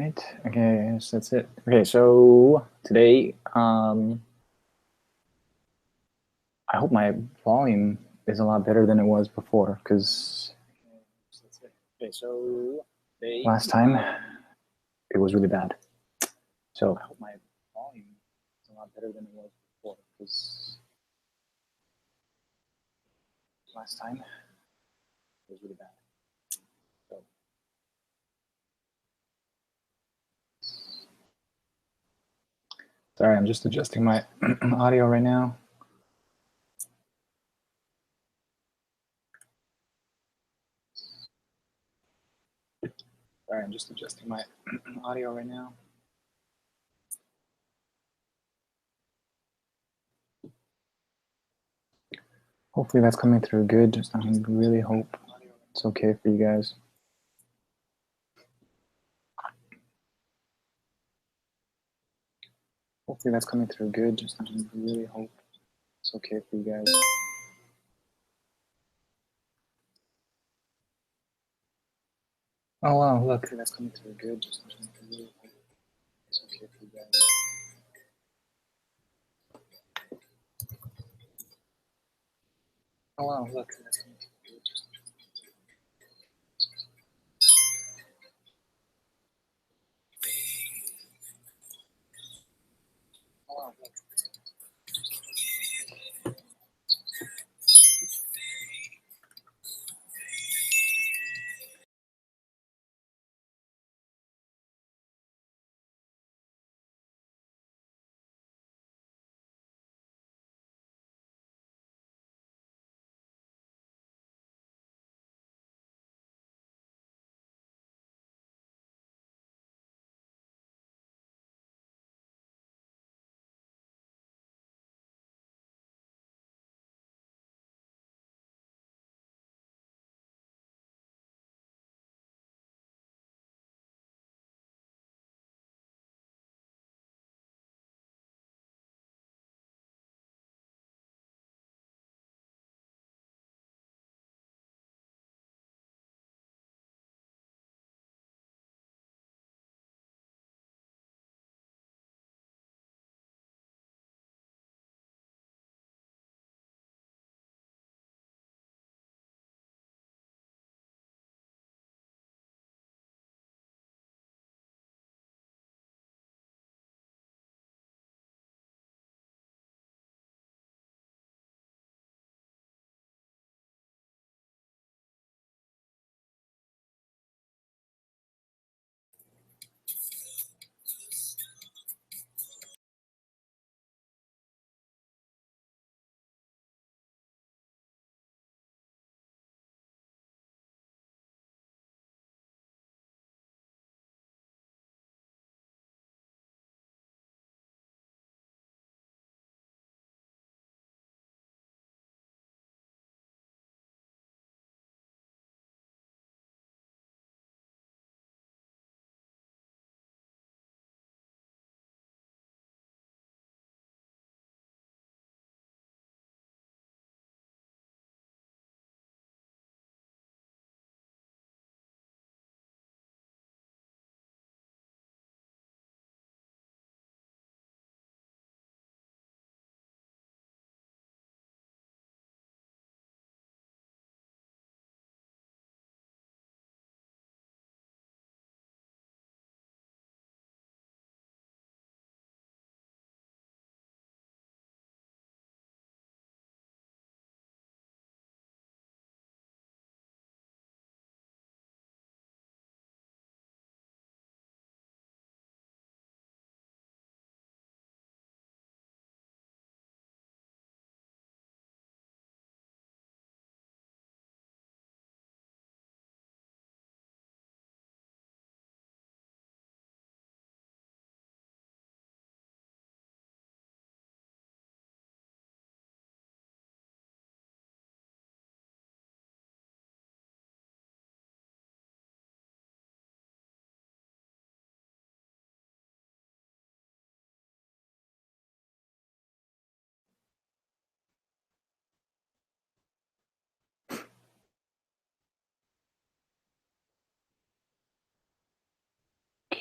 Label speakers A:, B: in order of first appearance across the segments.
A: right. Okay, yes, that's it. Okay, so today, I hope my volume is a lot better than it was before, because last time it was really bad. So I hope my volume is a lot better than it was before, because last time it was really bad. So. Sorry, I'm just adjusting my audio right now. Sorry, I'm just adjusting my audio right now. Hopefully that's coming through good. I really hope it's okay for you guys. Hopefully that's coming through good. I really hope it's okay for you guys. Oh wow, look, that's coming through good. I really hope it's okay for you guys. Oh wow, look, that's coming through good. Oh wow, look.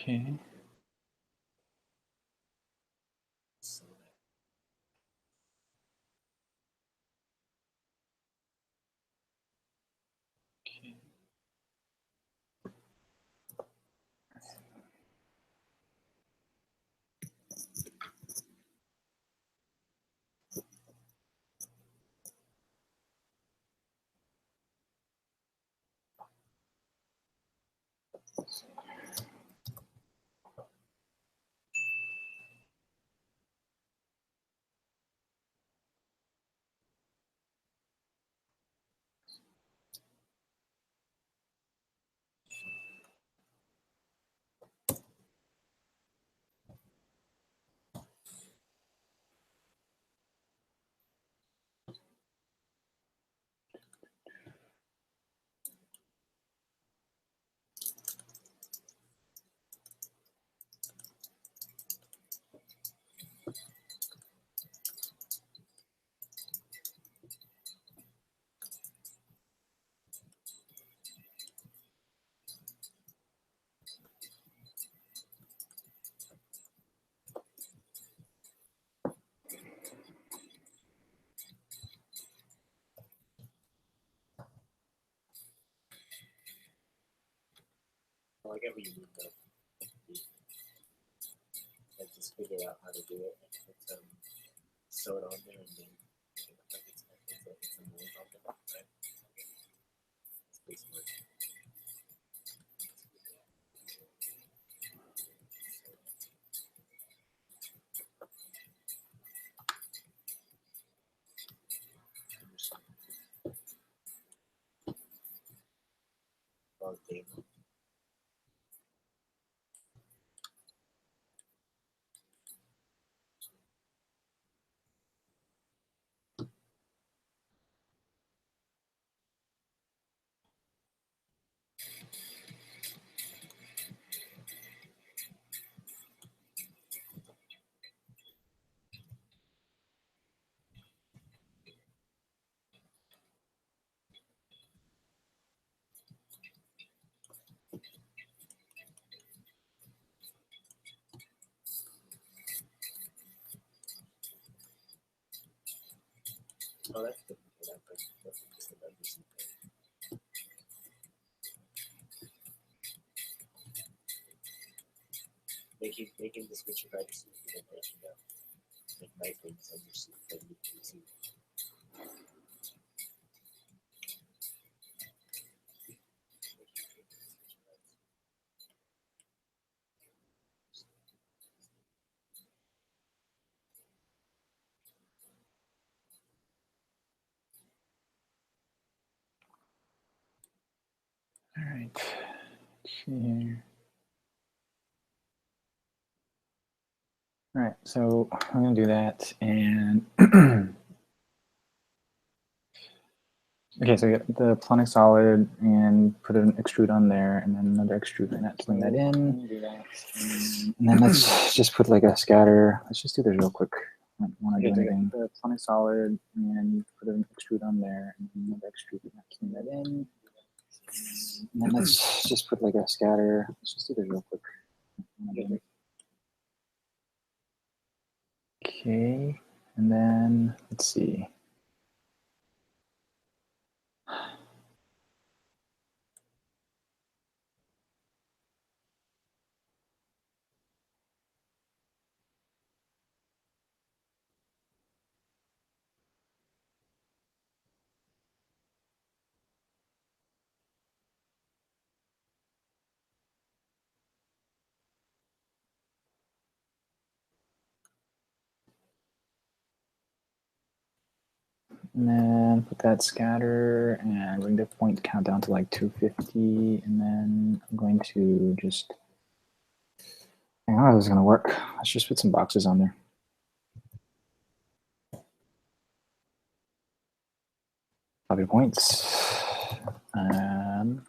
A: Okay.
B: Well, I get what you mean though. Like just figure out how to do it and put sew it on there and then like it's a mold on there, right? It's basically game. Oh, that's good. That's interesting. That'd be something. Making the switch right so you can breaking down like my things on your suit that you can see.
A: All right. Let's see here. All right, so I'm going to do that. And okay, so I get the plonic solid and put an extrude on there, and then another extrude and that, bring that in. And then let's just put like a scatter. Let's just do this real quick. I don't want to do anything. The plonic solid and put an extrude on there, and then another extrude and that, bring that in. And then let's just put like a scatter. Let's just do this real quick. Okay, and then let's see. And then put that scatter and bring the point count down to like 250. And then I'm going to just, I don't know how this is going to work. Let's just put some boxes on there. Copy points. Do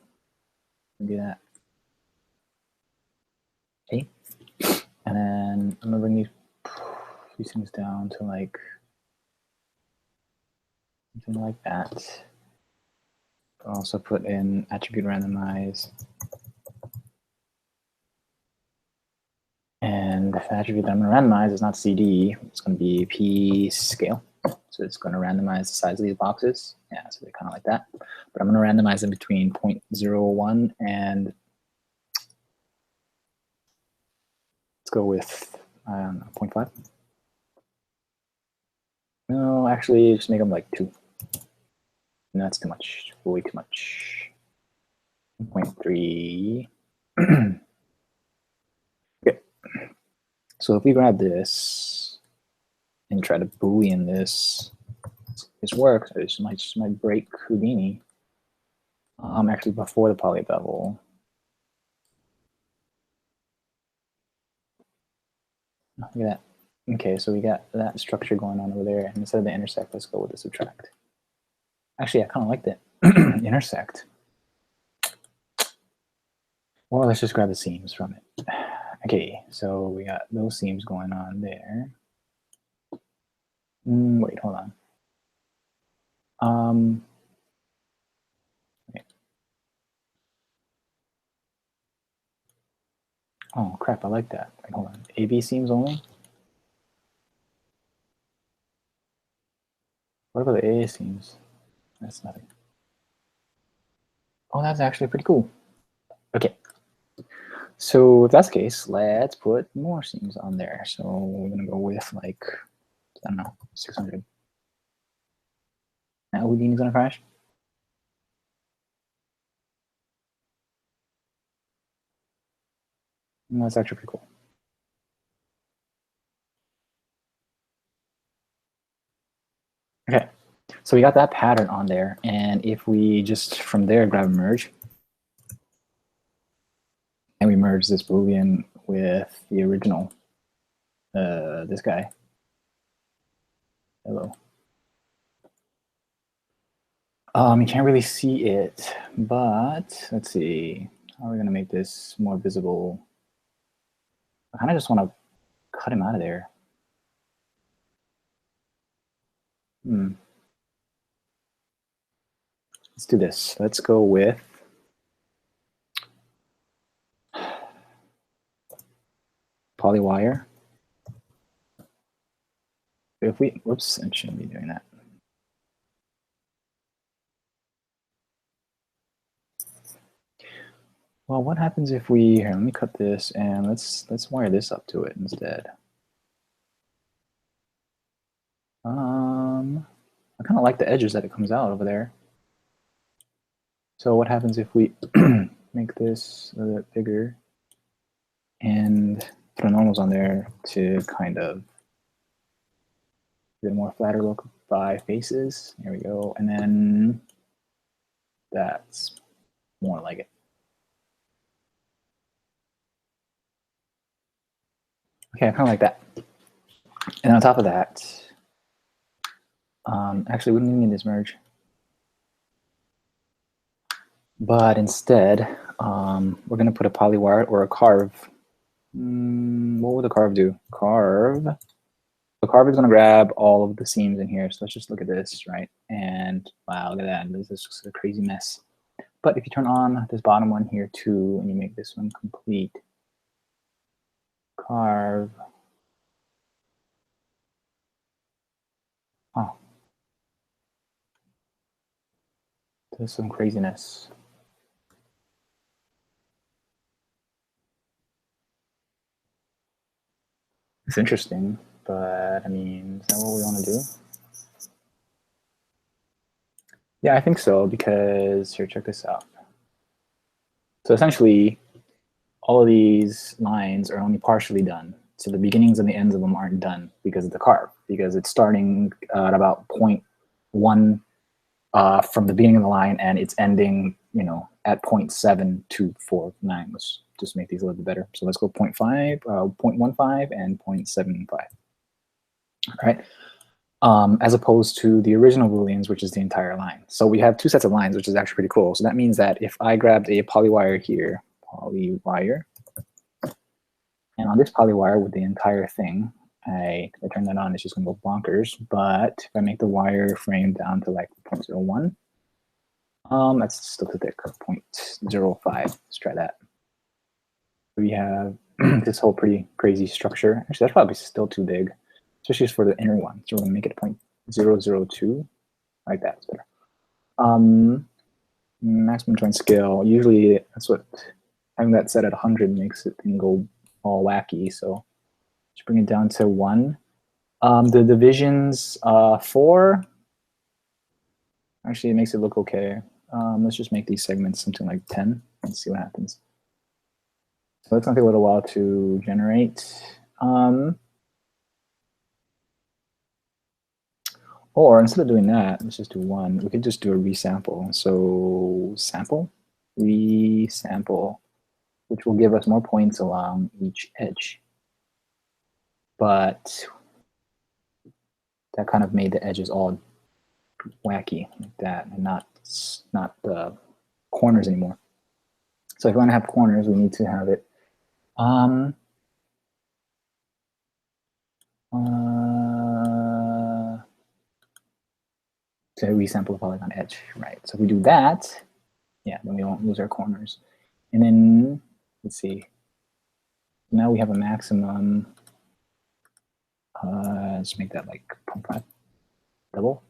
A: that. Okay. And then I'm going to bring these things down to like something like that. I'll also put in attribute randomize. And the attribute that I'm going to randomize is not CD. It's going to be P scale. So it's going to randomize the size of these boxes. Yeah, so they're kind of like that. But I'm going to randomize them between 0.01 and let's go with, I don't know, 0.5. No, actually, just make them like 2. No, that's too much. Way too much. 0.3. Okay. So if we grab this and try to Boolean this work, this might break Houdini. Actually, before the poly bevel. Look at that. Okay, so we got that structure going on over there. And instead of the intersect, let's go with the subtract. Actually, I kind of like that. Intersect. Or let's just grab the seams from it. Okay, so we got those seams going on there. Wait, hold on. Okay. Oh, crap, I like that. Wait, hold on. AB seams only? What about the AA seams? That's nothing. Oh, that's actually pretty cool. Okay. So if that's the case, let's put more seams on there. So we're going to go with like, I don't know, 600. Now Houdini's going to crash. And that's actually pretty cool. Okay. So we got that pattern on there. And if we just from there grab a merge, and we merge this Boolean with the original, this guy. Hello. You can't really see it, but let's see. How are we going to make this more visible? I kind of just want to cut him out of there. Let's do this. Let's go with polywire. If we, whoops, I shouldn't be doing that. Well, what happens if we, here, let me cut this and let's wire this up to it instead. I kind of like the edges that it comes out over there. So what happens if we make this a little bit bigger and put a normals on there to kind of get a more flatter look by faces. There we go. And then that's more like it. Okay, I kind of like that. And on top of that, actually, we don't even need this merge. But instead, we're going to put a polywire or a carve. What would the carve do? Carve. The carve is going to grab all of the seams in here. So let's just look at this, right? And wow, look at that. This is just a crazy mess. But if you turn on this bottom one here too, and you make this one complete, carve. Oh, there's some craziness. It's interesting, but I mean, is that what we want to do? Yeah, I think so, because here, check this out. So essentially, all of these lines are only partially done. So the beginnings and the ends of them aren't done because of the carve, because it's starting at about 0.1 from the beginning of the line, and it's ending, you know, at 0.7249. Let's just make these a little bit better. So let's go 0.5, 0.15, and 0.75. All right. As opposed to the original Booleans, which is the entire line. So we have two sets of lines, which is actually pretty cool. So that means that if I grabbed a polywire here, polywire, and on this polywire with the entire thing, I turn that on, it's just going to go bonkers. But if I make the wire frame down to like 0.01, that's still too thick, 0.05. Let's try that. We have this whole pretty crazy structure. Actually, that's probably still too big, especially for the inner one. So we're going to make it 0.002, like that. It's better. Maximum joint scale. Usually, that's what having that set at 100 makes it thing go all wacky. So let's bring it down to 1. The divisions 4. Actually, it makes it look okay. Let's just make these segments something like 10 and see what happens. So it's going to take a little while to generate. Or instead of doing that, let's just do 1. We could just do a resample. So sample, resample, which will give us more points along each edge. But that kind of made the edges all wacky like that, and not the corners anymore. So if we want to have corners, we need to have it to resample the polygon edge, right? So if we do that, yeah, then we won't lose our corners. And then let's see. Now we have a maximum. Let's make that like 0.5 double.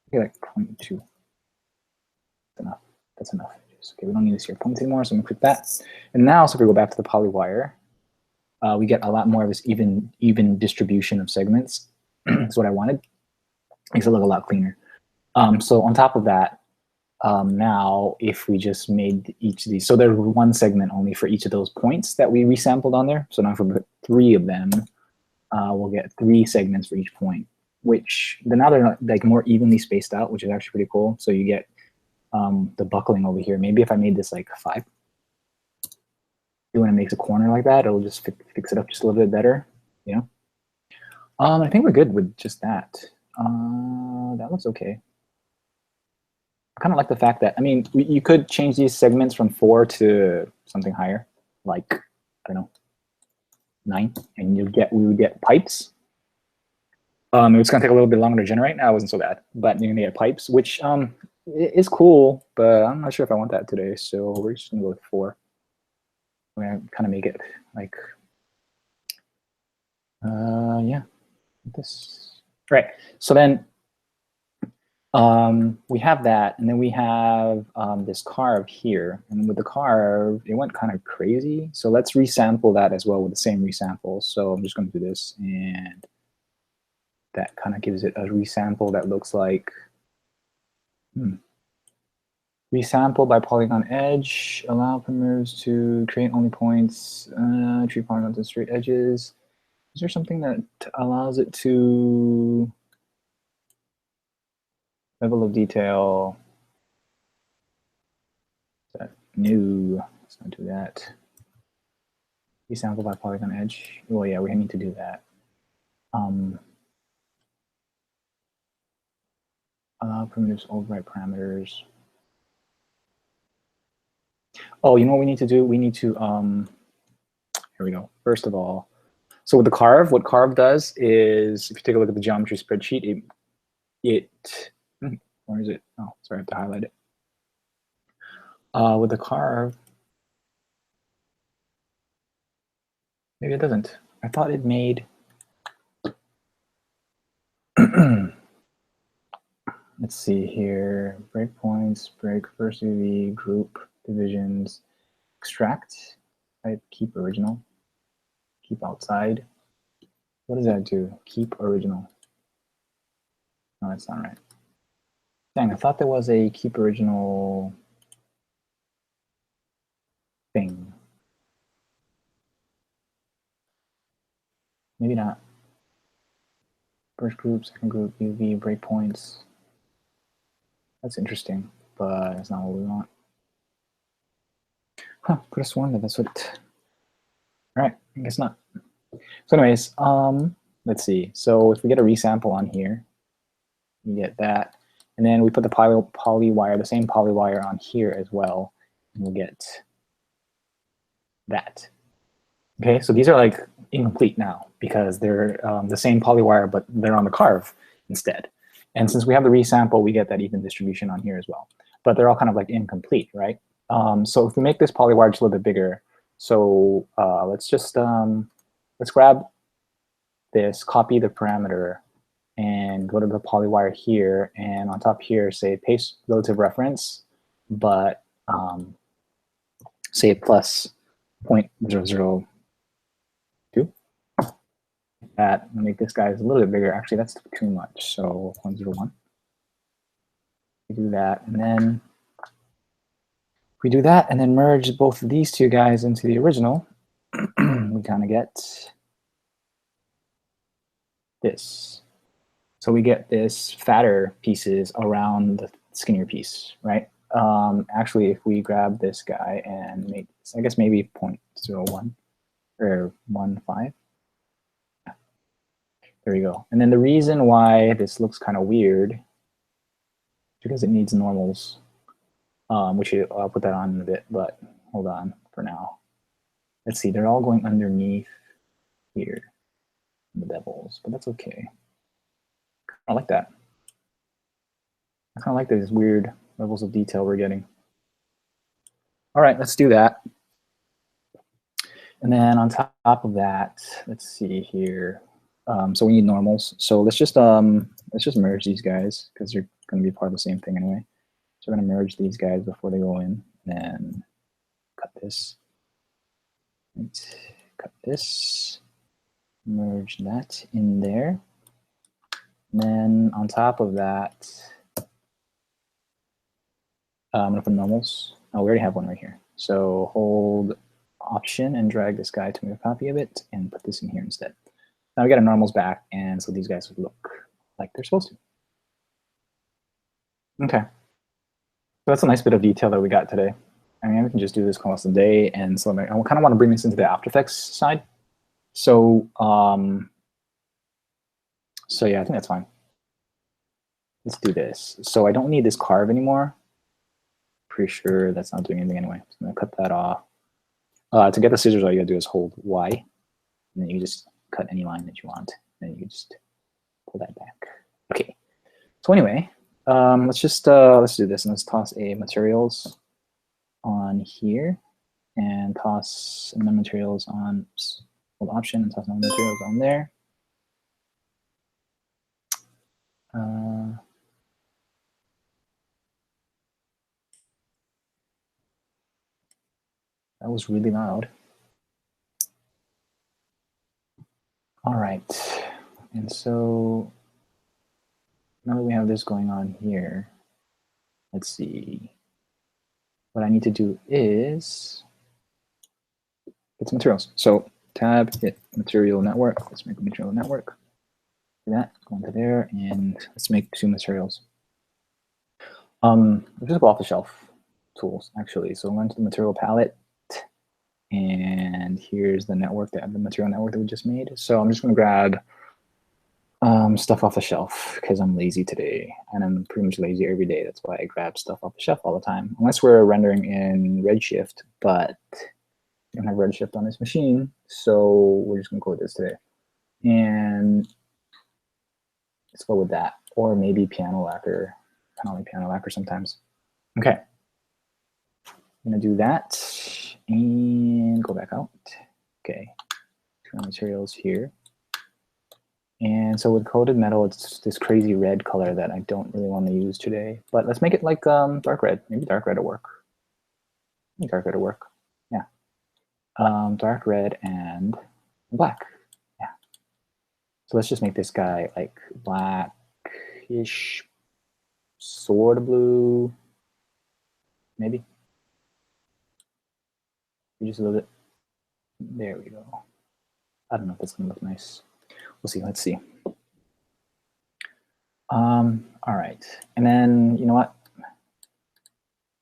A: Okay, like 0.2. That's enough. That's enough. Okay, we don't need to see our points anymore, so I'm gonna click that. And now, so if we go back to the polywire, we get a lot more of this even distribution of segments. That's what I wanted. Makes it look a lot cleaner. So on top of that, now if we just made each of these, so there's 1 segment only for each of those points that we resampled on there. So now if we put 3 of them, we'll get 3 segments for each point, which now they're like more evenly spaced out, which is actually pretty cool. So you get the buckling over here. Maybe if I made this like 5, when it makes a corner like that, it'll just fix it up just a little bit better, you know. I think we're good with just that. That looks okay. I kind of like the fact that, I mean, you could change these segments from 4 to something higher, like, I don't know, 9, and we would get pipes. It's going to take a little bit longer to generate. Now it wasn't so bad, but you're going to get pipes, which is cool, but I'm not sure if I want that today. So we're just going to go with 4. We're going to kind of make it like, yeah, like this. Right. So then we have that, and then we have this carve here. And with the carve, it went kind of crazy. So let's resample that as well with the same resample. So I'm just going to do this, and that kind of gives it a resample that looks like resample by polygon edge, allow primitives to create only points, treat polygons as straight edges. Is there something that allows it to level of detail? That new, let's not do that. Resample by polygon edge. Well, yeah, we need to do that. Allow primitives override parameters. Oh, you know what we need to do? We need to, here we go. First of all, so with the carve, what carve does is, if you take a look at the geometry spreadsheet, where is it? Oh, sorry, I have to highlight it. With the carve, maybe it doesn't. I thought it made, let's see here, breakpoints, break first UV, group, divisions, extract, type, keep original, keep outside. What does that do? Keep original. No, that's not right. Dang, I thought there was a keep original thing. Maybe not. First group, second group, UV, breakpoints. That's interesting, but that's not what we want. Huh, could have sworn that that's what. All right, I guess not. So anyways, let's see. So if we get a resample on here, we get that. And then we put the polywire, the same polywire on here as well, and we'll get that. Okay, so these are like incomplete now because they're the same polywire, but they're on the carve instead. And since we have the resample, we get that even distribution on here as well. But they're all kind of like incomplete, right? So if we make this polywire just a little bit bigger, So let's just let's grab this, copy the parameter, and go to the polywire here, and on top here say paste relative reference, but say plus 0.002. That make this guy a little bit bigger. Actually, that's too much. So 0.01. We do that, and then we do that, and then merge both of these two guys into the original. We kind of get this. So we get this fatter pieces around the skinnier piece, right? Actually, if we grab this guy and make this, I guess maybe 0.01 or 1.5. There we go. And then the reason why this looks kind of weird, because it needs normals, which I'll put that on in a bit, but hold on for now. Let's see, they're all going underneath here, the bevels, but that's okay. I like that. I kind of like these weird levels of detail we're getting. All right, let's do that. And then on top of that, let's see here. So we need normals. So let's just merge these guys because they're going to be part of the same thing anyway. So we're going to merge these guys before they go in. Then cut this. Right. Cut this. Merge that in there. And then on top of that, I'm going to put normals. Oh, we already have one right here. So hold Option and drag this guy to make a copy of it and put this in here instead. Now we got our normals back, and so these guys would look like they're supposed to. Okay. So that's a nice bit of detail that we got today. I mean, we can just do this class a day, and so I kind of want to bring this into the After Effects side. So, so yeah, I think that's fine. Let's do this. So I don't need this carve anymore. Pretty sure that's not doing anything anyway. So I'm gonna cut that off. To get the scissors, all you gotta do is hold Y, and then you just cut any line that you want. And you just pull that back. Okay. So anyway, let's do this, and let's toss a materials on here, and toss some materials on. Oops, hold Option and toss some materials on there. That was really loud. All right, and so now that we have this going on here, let's see. What I need to do is get some materials. So tab, hit material network. Let's make a material network. Do that, go into there, and let's make 2 materials. Just go off the shelf tools actually. So I'm going to the material palette, and here's the network, the material network that we just made. So I'm just going to grab stuff off the shelf because I'm lazy today, and I'm pretty much lazy every day. That's why I grab stuff off the shelf all the time, unless we're rendering in Redshift, but we don't have Redshift on this machine, so we're just going to go with this today. And let's go with that, or maybe piano lacquer. I like piano lacquer sometimes. Okay, I'm going to do that and go back out. Okay, turn materials here. And so with coated metal, it's this crazy red color that I don't really want to use today. But let's make it like dark red. Maybe dark red will work. Maybe dark red will work. Yeah. Dark red and black. Yeah. So let's just make this guy like blackish, sort of blue. Maybe. Just a little bit. There we go. I don't know if that's going to look nice. We'll see. Let's see. All right. And then, you know what?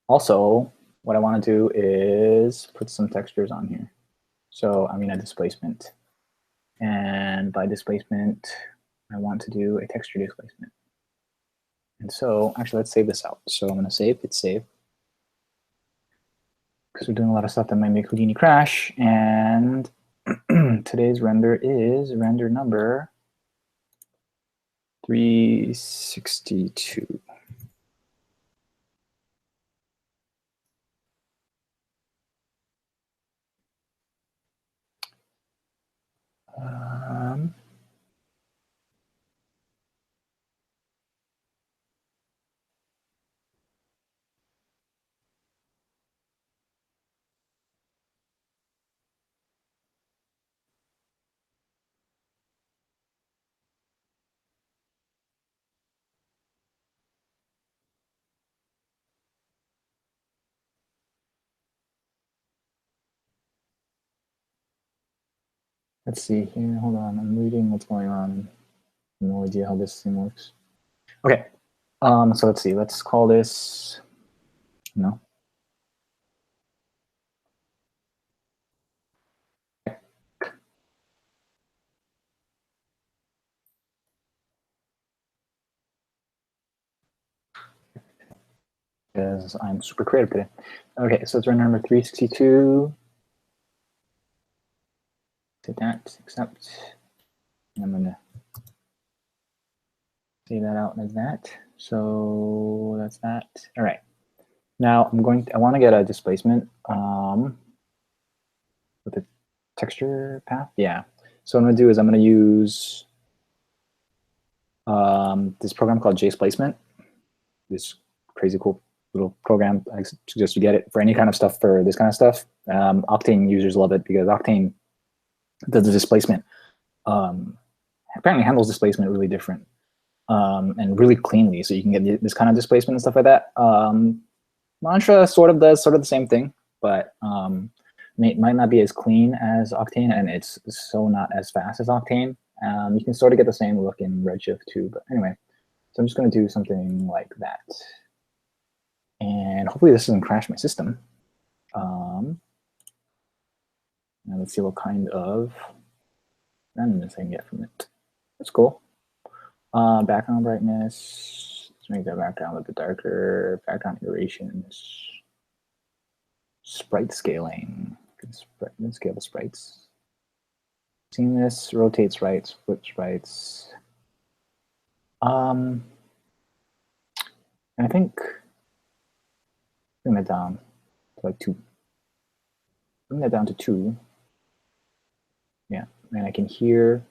A: Also, what I want to do is put some textures on here. So I mean a displacement. And by displacement, I want to do a texture displacement. And so actually, let's save this out. So I'm going to save, hit save. Because we're doing a lot of stuff that might make Houdini crash. And today's render is render number 362. Let's see here. Hold on. I'm reading what's going on. No idea how this thing works. Okay. So let's see. Let's call this. No. Because I'm super creative today. Okay, so it's run number 362. Hit that, accept. And I'm gonna say that out as that. So that's that. All right. Now I want to get a displacement with a texture path. Yeah. So what I'm gonna do is I'm gonna use this program called JSplacement. This crazy cool little program. I suggest you get it for any kind of stuff, for this kind of stuff. Octane users love it because Octane does the displacement. Apparently handles displacement really different and really cleanly, so you can get this kind of displacement and stuff like that. Mantra sort of does the same thing, but might not be as clean as Octane, and it's so not as fast as Octane. You can sort of get the same look in Redshift too, but anyway. So I'm just going to do something like that. And hopefully this doesn't crash my system. Now let's see what kind of randomness I can get from it. That's cool. Background brightness. Let's make that background a little bit darker. Background iterations. Sprite scaling. Let's scale the sprites. Seamless, rotate sprites, flip sprites. And I think bring that down to like 2. Bring that down to 2. Yeah, and I can hear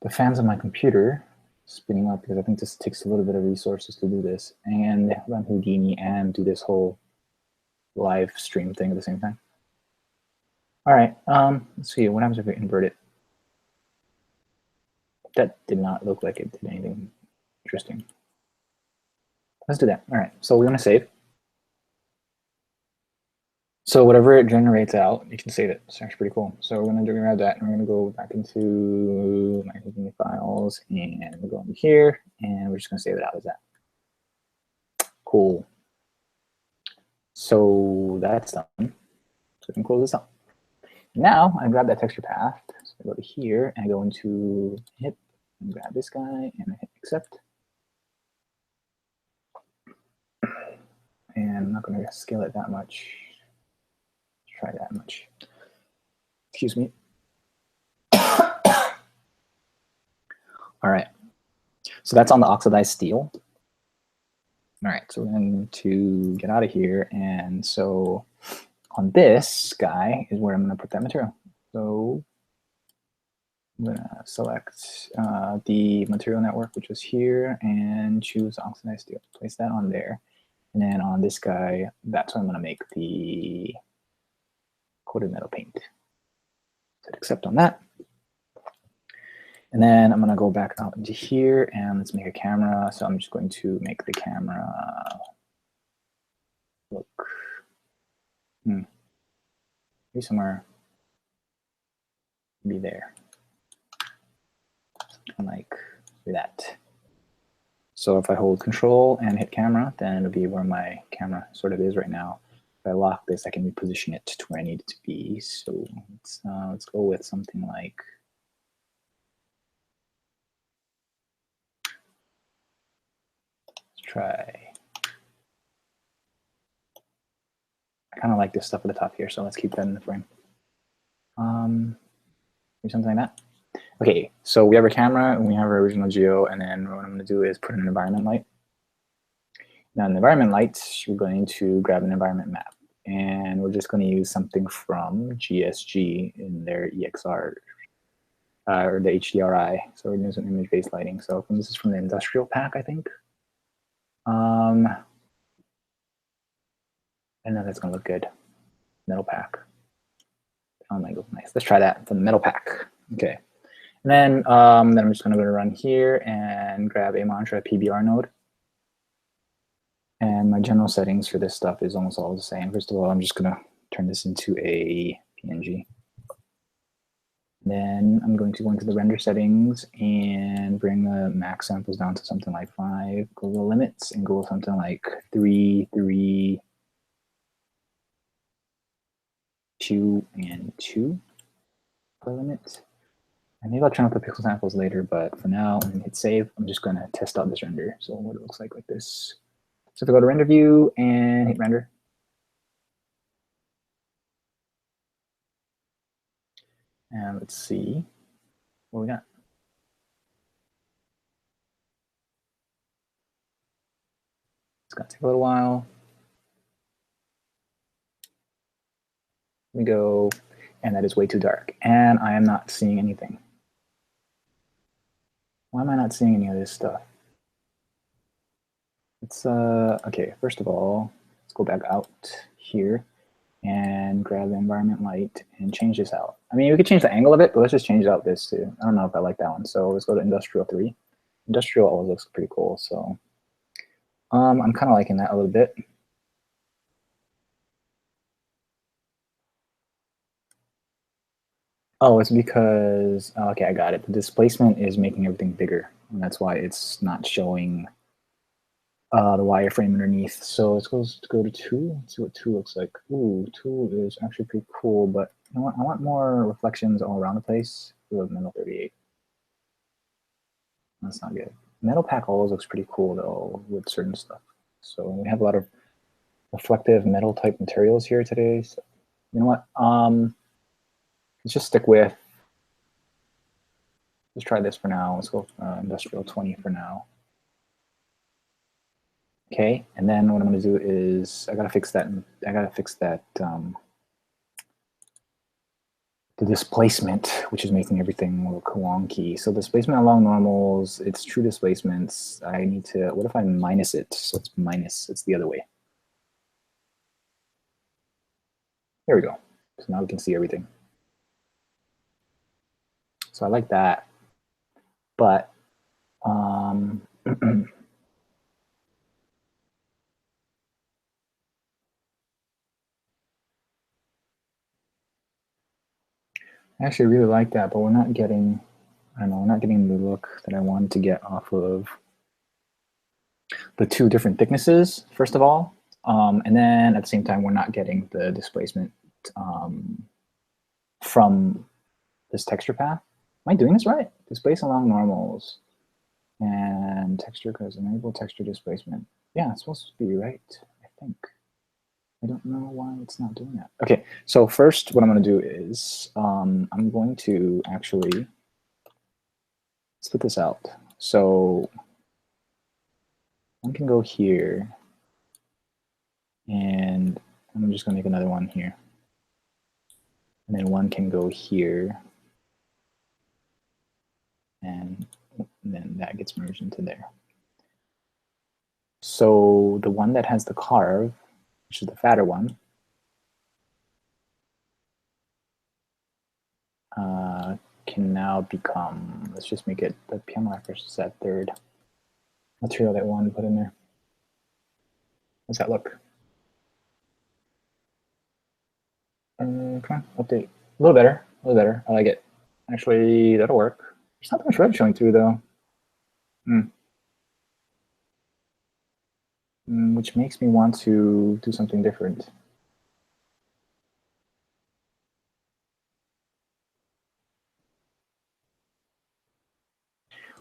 A: the fans of my computer spinning up because I think this takes a little bit of resources to do this, and run Houdini and do this whole live stream thing at the same time. All right, let's see, what happens if we invert it? That did not look like it did anything interesting. Let's do that. All right, so we're gonna save. So whatever it generates out, you can save it. It's actually pretty cool. So we're gonna grab that, and we're gonna go back into my Houdini files, and we'll go into here, and we're just gonna save it out as that. Cool. So that's done. So we can close this up. Now I grab that texture path. So I go to here and I go into hit and grab this guy and I hit accept. And I'm not going to scale it that much. Let's try that much. Excuse me. All right. So that's on the oxidized steel. All right, so we're going to get out of here. And so on this guy is where I'm going to put that material. So I'm going to select the material network, which is here, and choose oxidized steel. Place that on there. And then on this guy, that's what I'm going to make the coated metal paint. Hit accept on that. And then I'm going to go back out into here, and let's make a camera. So I'm just going to make the camera look maybe somewhere, be there. Like that. So if I hold Control and hit camera, then it'll be where my camera sort of is right now. If I lock this, I can reposition it to where I need it to be. So let's go with something like try. I kind of like this stuff at the top here, so let's keep that in the frame. Do something like that. Okay, so we have our camera and we have our original geo, and then what I'm going to do is put in an environment light. Now in the environment light, we're going to grab an environment map, and we're just going to use something from GSG in their EXR or the HDRI. So we're doing some image-based lighting. So this is from the industrial pack, I think. I know that's gonna look good. Metal pack. Oh my god, nice. Let's try that from the metal pack. Okay. And then I'm just gonna go to run here and grab a mantra PBR node. And my general settings for this stuff is almost all the same. First of all, I'm just gonna turn this into a PNG. Then I'm going to go into the render settings and bring the max samples down to something like 5. Go to the limits and go with something like 3, 3, 2, and 2 for limit. And maybe I'll turn up the pixel samples later, but for now, I'm gonna hit save. I'm just gonna test out this render. So what it looks like this. So if I go to render view and hit render. And let's see what we got. It's gonna take a little while. We go, and that is way too dark. And I am not seeing anything. Why am I not seeing any of this stuff? It's okay, first of all, let's go back out here and grab the environment light and change this out. I mean, we could change the angle of it, but let's just change out this too. I don't know if I like that one. So let's go to industrial 3. Industrial always looks pretty cool. So I'm kind of liking that a little bit. Oh, it's because, okay, I got it. The displacement is making everything bigger, and that's why it's not showing the wireframe underneath. So let's go to 2. Let's see what 2 looks like. Ooh, 2 is actually pretty cool, but you know what? I want more reflections all around the place. Ooh, metal 38. That's not good. Metal pack always looks pretty cool though with certain stuff. So we have a lot of reflective metal type materials here today. So you know what? Let's just stick with. Let's try this for now. Let's go industrial 20 for now. Okay, and then what I'm going to do is I gotta fix that. The displacement, which is making everything look wonky. So displacement along normals, it's true displacements. I need to. What if I minus it? So it's minus. It's the other way. There we go. So now we can see everything. So I like that, but I actually really like that, but we're not getting, I don't know, we're not getting the look that I wanted to get off of the 2 different thicknesses, first of all. And then at the same time, we're not getting the displacement from this texture path. Am I doing this right? Displace along normals and texture because enable texture displacement. Yeah, it's supposed to be right, I think. I don't know why it's not doing that. Okay, so first what I'm going to do is I'm going to actually split this out. So one can go here, and I'm just going to make another one here. And then one can go here, and then that gets merged into there. So the one that has the carve, which is the fatter one, can now become, let's just make it the piano versus that third material that we wanted to put in there. How's that look? Come on, update. A little better, a little better. I like it. Actually, that'll work. There's not that much red showing through though. Which makes me want to do something different.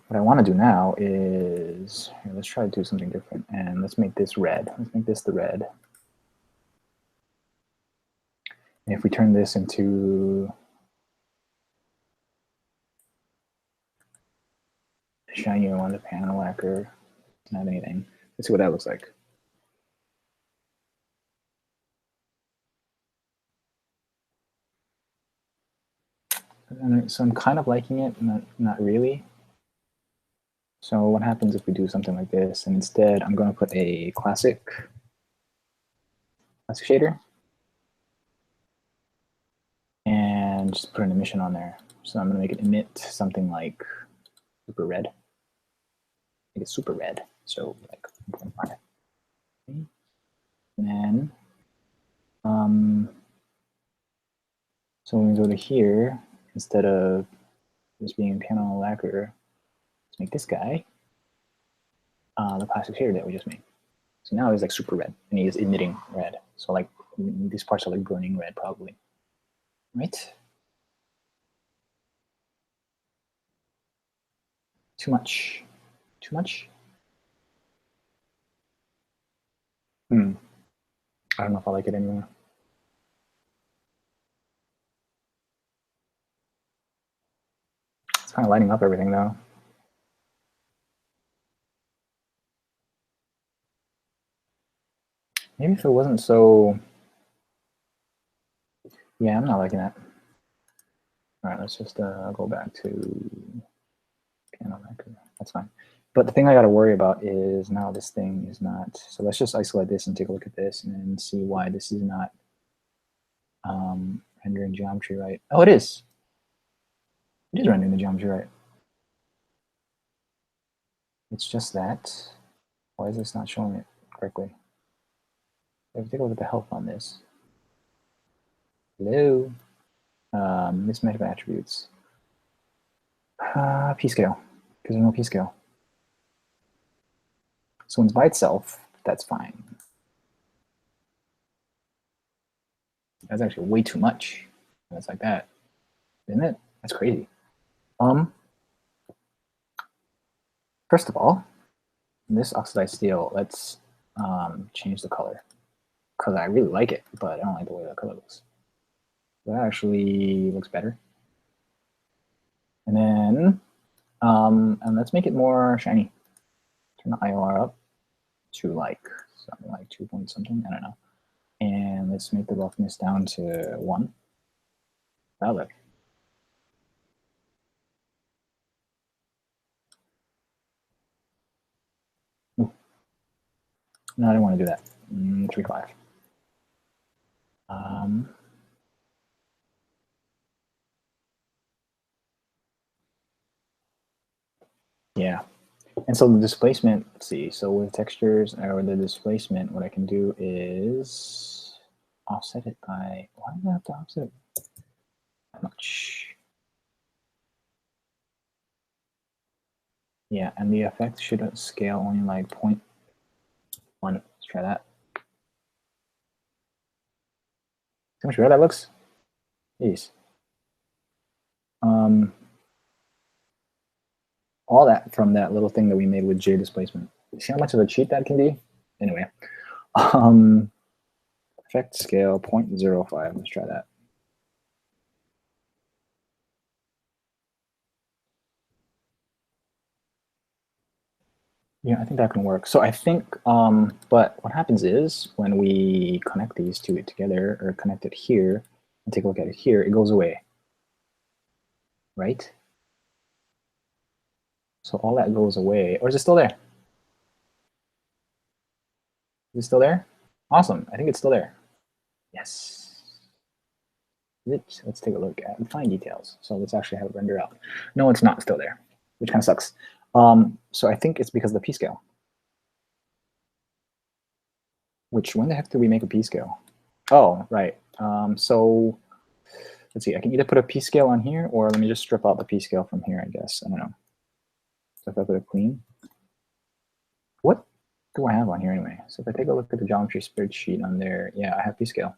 A: What I want to do now is, here, let's try to do something different, and let's make this red. Let's make this the red. And if we turn this into a shinier one, the panel lacquer, doesn't have anything. Let's see what that looks like. So I'm kind of liking it, not really. So what happens if we do something like this? And instead, I'm going to put a classic shader and just put an emission on there. So I'm going to make it emit something like super red. Make it super red. So like 1.5. And then, so when we go to here, instead of just being a panel lacquer, let's make this guy the plastic shader that we just made. So now he's like super red, and he is emitting red. So like these parts are like burning red probably, right? Too much. Too much? I don't know if I like it anymore. It's kind of lighting up everything though. Maybe if it wasn't so, yeah, I'm not liking that. All right, let's just go back to panel record. That's fine. But the thing I got to worry about is now this thing is not, so let's just isolate this and take a look at this and then see why this is not rendering geometry right. Oh, it is. It is rendering the geometry right. It's just that. Why is this not showing it correctly? Let's take a look at the help on this. Hello. Mismatch of attributes. P-scale, because there's no P-scale. So when it's by itself, that's fine. That's actually way too much. It's like that, isn't it? That's crazy. First of all, this oxidized steel, let's change the color because I really like it, but I don't like the way that color looks. That actually looks better. And then, and let's make it more shiny. Turn the IOR up to like something like 2 point something, I don't know. And let's make the roughness down to 1. That'll look. Ooh. No, I don't want to do that. 3.5. Yeah. And so the displacement, let's see, so with textures or the displacement, what I can do is offset it by, why do I have to offset it that much? Yeah, and the effect should scale only like 0.1. Let's try that. See how much better that looks? Jeez. All that from that little thing that we made with J displacement. See how much of a cheat that can be? Anyway, effect scale 0.05. Let's try that. Yeah, I think that can work. So I think, but what happens is when we connect these two together or connect it here and take a look at it here, it goes away, right? So all that goes away, or is it still there? Is it still there? Awesome, I think it's still there. Yes. Let's take a look at fine details. So let's actually have it render out. No, it's not still there, which kind of sucks. So I think it's because of the p-scale. Which, when the heck did we make a p-scale? Oh, right. So let's see, I can either put a p-scale on here, or let me just strip out the p-scale from here, I guess. I don't know. So if I put a clean, what do I have on here anyway? So if I take a look at the geometry spreadsheet on there, yeah, I have p-scale,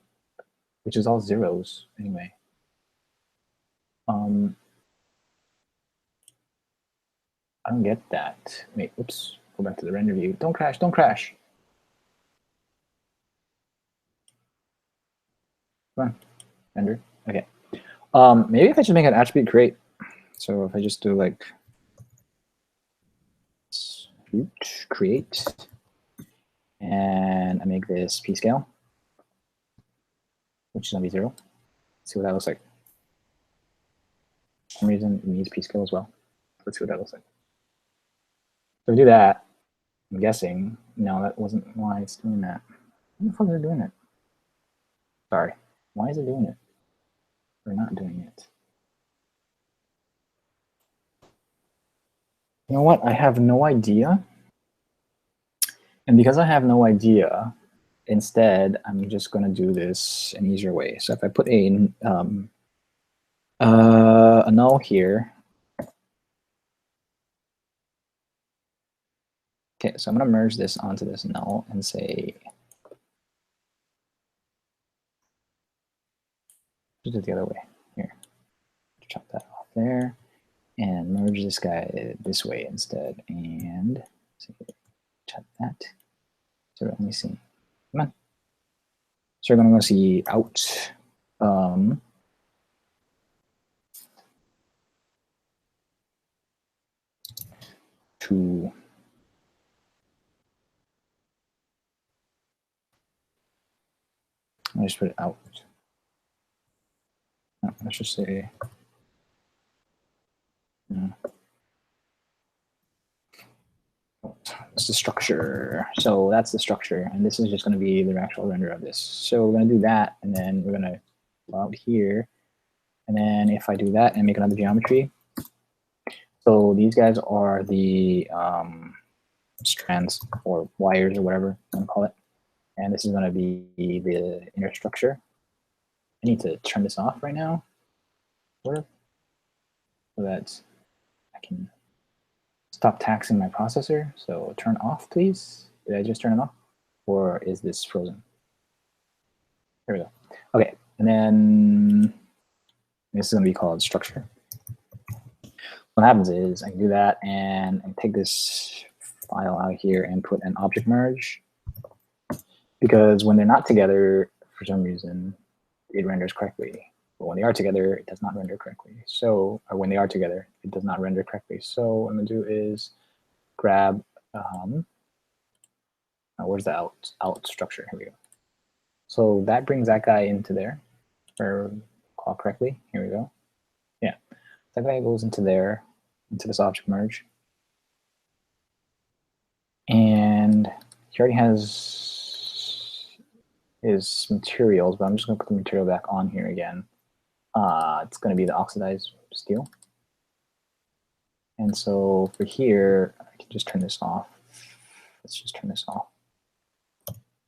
A: which is all zeros anyway. I don't get that. Wait, oops, go back to the render view. Don't crash, don't crash. Come on, render, okay. Maybe if I just make an attribute create. So if I just do like create, and I make this p-scale, which is gonna be 0. Let's see what that looks like. some reason it needs p-scale as well. Let's see what that looks like. So we do that. I'm guessing. No, that wasn't why it's doing that. Why the fuck is it doing it? Sorry. Why is it doing it? Or not doing it? You know what? I have no idea. And because I have no idea, instead, I'm just going to do this an easier way. So if I put a null here. Okay, so I'm going to merge this onto this null and say, just do it the other way. Here, chop that off there, and merge this guy this way instead. And chop that. So let me see. Come on. So we're going to go see out. To I just put it out. No, let's just say. It's the structure. So that's the structure, and this is just going to be the actual render of this. So we're going to do that, and then we're going to go out here, and then if I do that and make another geometry, so these guys are the strands or wires or whatever I'm going to call it, and this is going to be the inner structure. I need to turn this off right now, sort of, so that I can stop taxing my processor. So turn off, please. Did I just turn it off? Or is this frozen? There we go. Okay, and then this is going to be called structure. What happens is I can do that and I take this file out here and put an object merge, because when they're not together, for some reason, it renders correctly. But when they are together, it does not render correctly. So, or when they are together, it does not render correctly. So what I'm going to do is grab, where's the out structure? Here we go. So that brings that guy into there, or call correctly. Here we go. Yeah, that guy goes into there, into this object merge. And he already has his materials, but I'm just going to put the material back on here again. It's going to be the oxidized steel. And so for here, I can just turn this off. Let's just turn this off.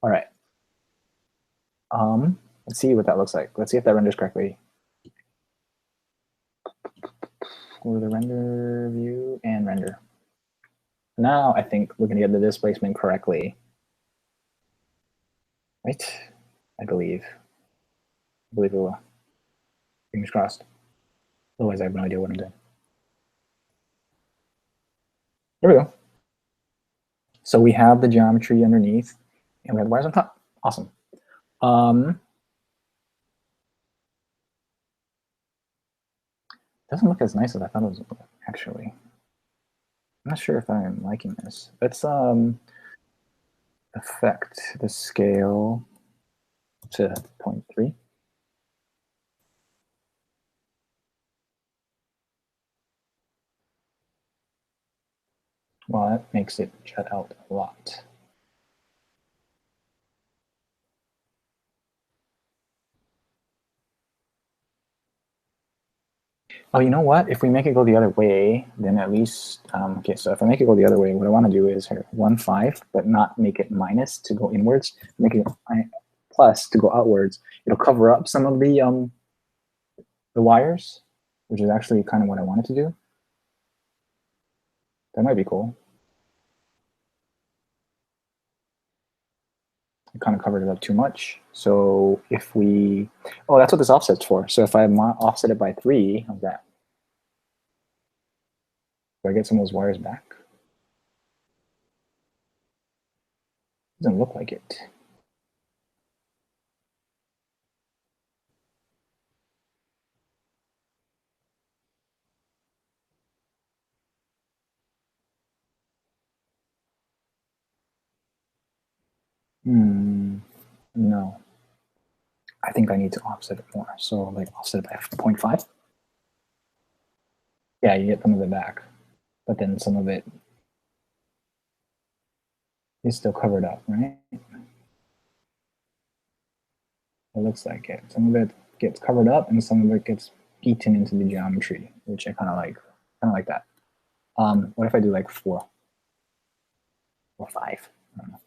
A: All right. Let's see what that looks like. Let's see if that renders correctly. Go to the render view and render. Now I think we're going to get the displacement correctly. Right? I believe. I believe it will. Fingers crossed. Otherwise, I have no idea what I'm doing. There we go. So we have the geometry underneath, and we have the wires on top. Awesome. Doesn't look as nice as I thought it was, actually. I'm not sure if I'm liking this. Let's affect the scale to 0.3. Well, that makes it jut out a lot. Oh, you know what? If we make it go the other way, then at least, okay, so if I make it go the other way, what I want to do is here, 1.5, but not make it minus to go inwards, make it plus to go outwards. It'll cover up some of the wires, which is actually kind of what I wanted to do. That might be cool. I kind of covered it up too much. So if we, oh, that's what this offset's for. So if I offset it by 3, how's that? Do I get some of those wires back? Doesn't look like it. No. I think I need to offset it more. So like offset it by 0.5. Yeah, you get some of it back, but then some of it is still covered up, right? It looks like it. Some of it gets covered up, and some of it gets eaten into the geometry, which I kind of like that. What if I do like 4 or 5? I don't know.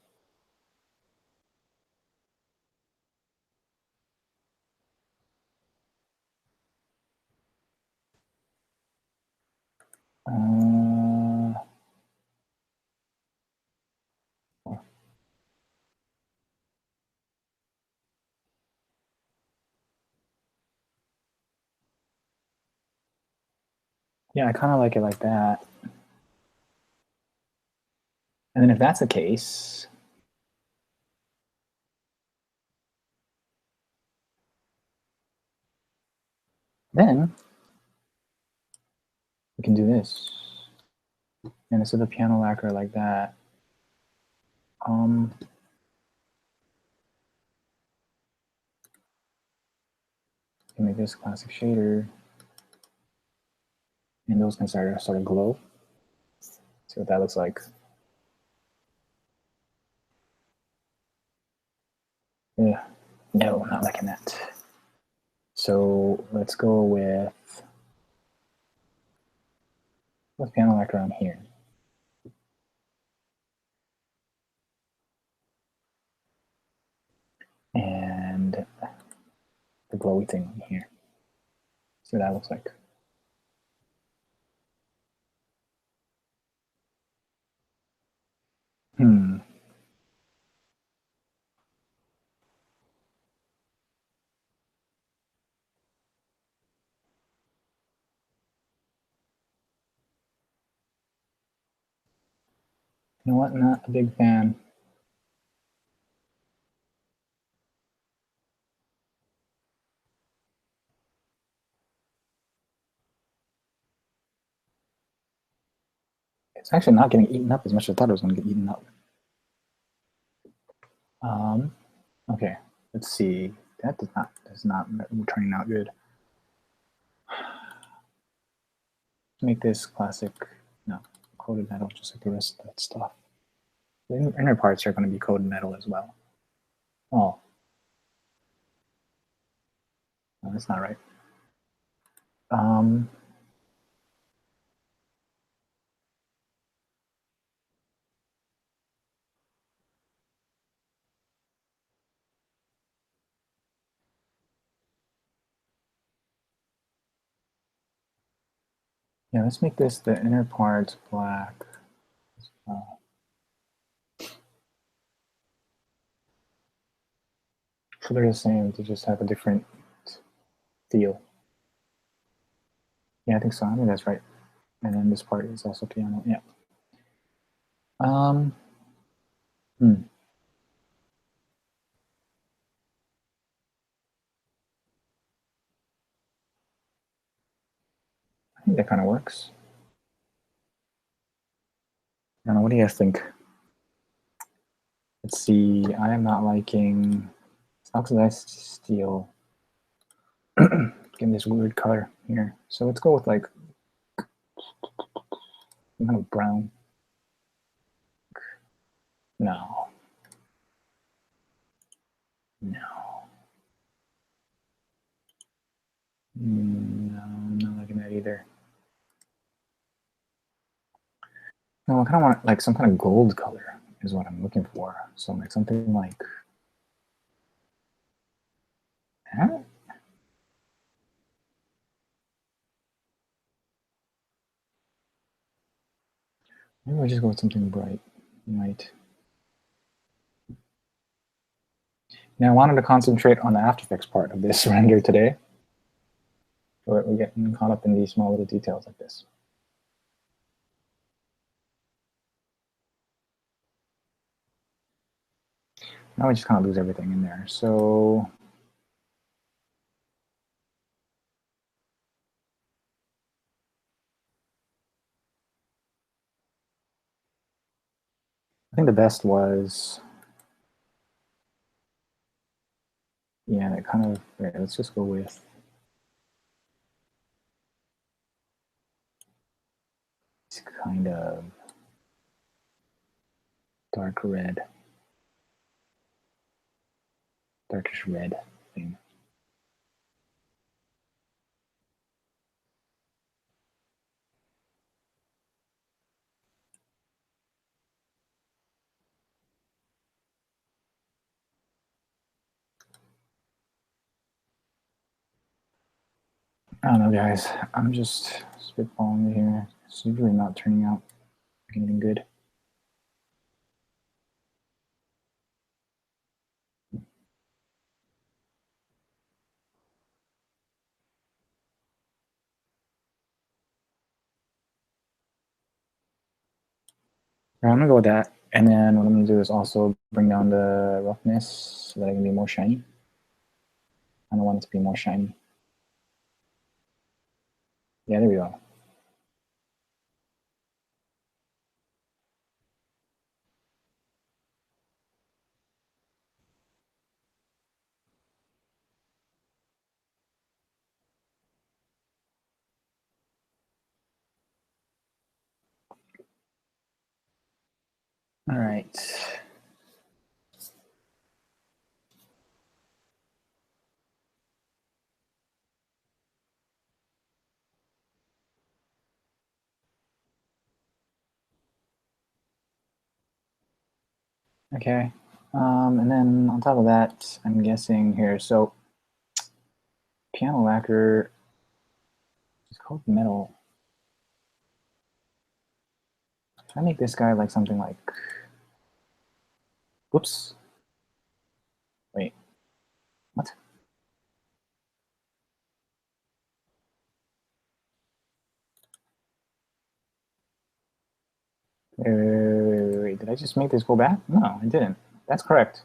A: Yeah, I kind of like it like that. And then if that's the case, then we can do this. And instead of piano lacquer like that, you make this classic shader, and those can start to glow. See what that looks like. Yeah, no, not liking that. So let's go with piano lacquer on here. And the glowy thing on here. See what that looks like. You know what? Not a big fan. It's actually not getting eaten up as much as I thought it was going to get eaten up. Okay, let's see. That is not turning out good. Make this classic, no, coated metal, just like the rest of that stuff. The inner parts are going to be coated metal as well. Oh, no, that's not right. Yeah, let's make this the inner parts black. So they're the same, they just have a different feel. Yeah, I think so. I think that's right. And then this part is also piano. Yeah. Hmm. I think that kind of works. I don't know. What do you guys think? Let's see. I am not liking oxidized steel. Getting this weird color here. So let's go with like kind of brown. No. No. No, I'm not liking that either. No, I kind of want like some kind of gold color is what I'm looking for. So like something like that. Maybe we just go with something bright. Right. Now I wanted to concentrate on the After Effects part of this render today. We're getting caught up in these small little details like this. Now we just kind of lose everything in there. So I think the best was, yeah, it kind of, let's just go with It's kind of dark red, darkish red thing. I don't know, guys. I'm just spitballing here. It's usually not turning out anything good. All right, I'm gonna go with that. And then what I'm gonna do is also bring down the roughness so that it can be more shiny. I don't want it to be more shiny. Yeah, there we go. All right. Okay. And then on top of that, I'm guessing here, so piano lacquer is called metal. Can I make this guy like something like, whoops. Wait, what? Wait, did I just make this go back? No, I didn't. That's correct.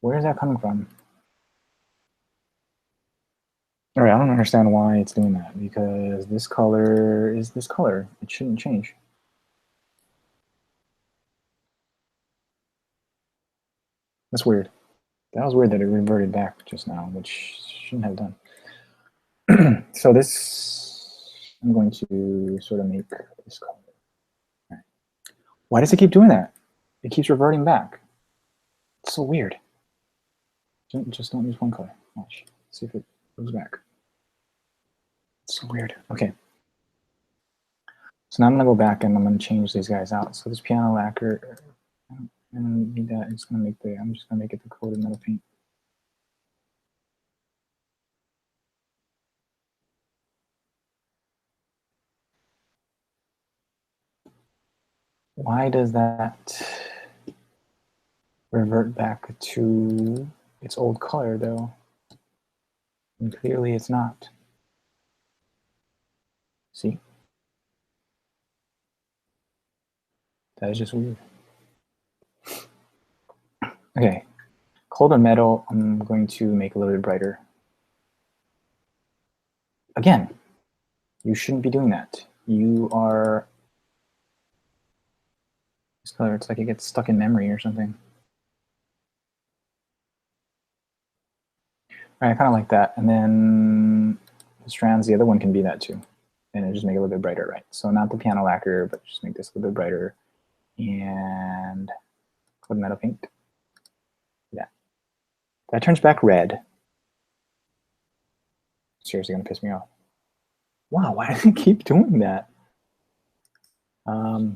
A: Where is that coming from? All right, I don't understand why it's doing that because this color is this color. It shouldn't change. That's weird. That was weird that it reverted back just now, which shouldn't have done. So this, I'm going to sort of make this color. Right. Why does it keep doing that? It keeps reverting back. It's so weird. Just don't use one color. Watch. See if it goes back. It's so weird. Okay. So now I'm going to go back and I'm going to change these guys out. So this piano lacquer, I don't need that. It's going to make the, I'm just going to make it the coated metal paint. Why does that revert back to its old color though? And clearly it's not. See? That is just weird. Okay, colder metal, I'm going to make a little bit brighter. Again, you shouldn't be doing that. You are, this color, it's like it gets stuck in memory or something. All right, I kind of like that. And then the strands, the other one can be that too. And just make it a little bit brighter, right? So not the piano lacquer, but just make this a little bit brighter. And coated metal paint. Yeah. That turns back red. Seriously gonna piss me off. Wow, why does it keep doing that?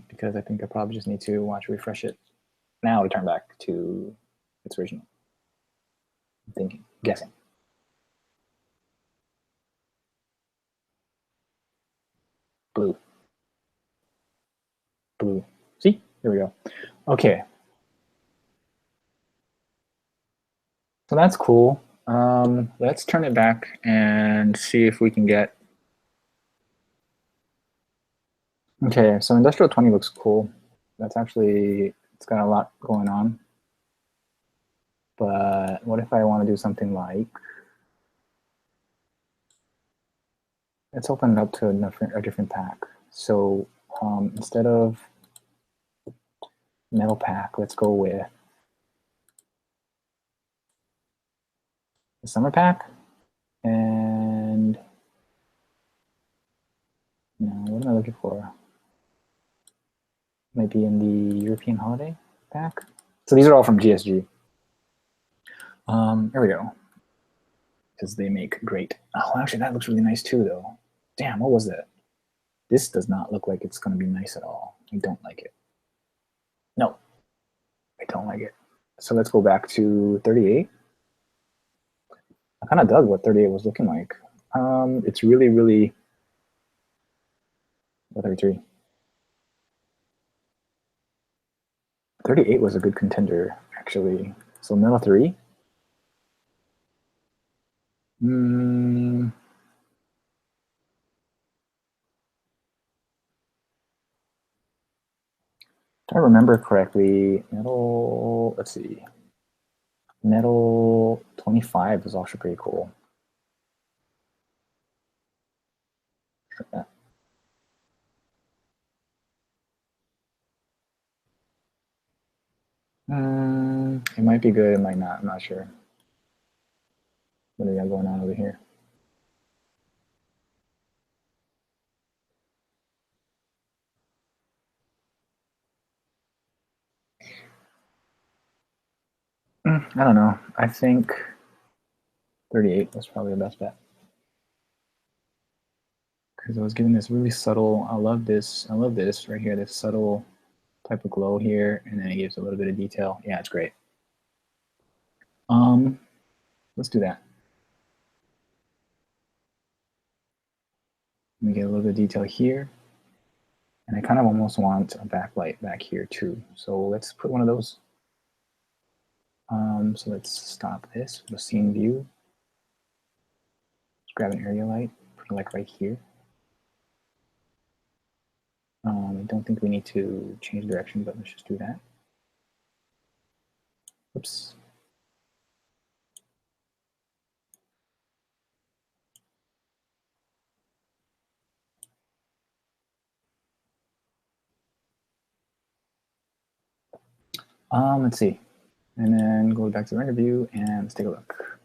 A: Because I think I probably just need to refresh it now to turn back to its original. I'm thinking, guessing. Blue. Blue. See? There we go. Okay. So that's cool. Let's turn it back and see if we can get. Okay, so Industrial 20 looks cool. That's actually, it's got a lot going on. But what if I want to do something like, let's open it up to a different pack. So instead of metal pack, let's go with the summer pack. And what am I looking for? Might be in the European holiday pack. So these are all from GSG. There we go. Because they make great. Oh, actually, that looks really nice too, though. Damn, what was that? This does not look like it's going to be nice at all. I don't like it. No, I don't like it. So let's go back to 38. I kind of dug what 38 was looking like. It's really, really. 33. 38 was a good contender, actually. So Mela 3. If I remember correctly, metal, let's see. Metal 25 is also pretty cool. Yeah. It might be good, it might not, I'm not sure. What do we got going on over here? I don't know. I think 38 was probably the best bet. Because I was getting this really subtle, I love this right here, this subtle type of glow here, and then it gives a little bit of detail. Yeah, it's great. Let's do that. Let me get a little bit of detail here. And I kind of almost want a backlight back here too. So let's put one of those. So let's stop this, the scene view. Let's grab an area light, put it like right here. I don't think we need to change direction, but let's just do that. Oops. Let's see. And then go back to the render view and let's take a look.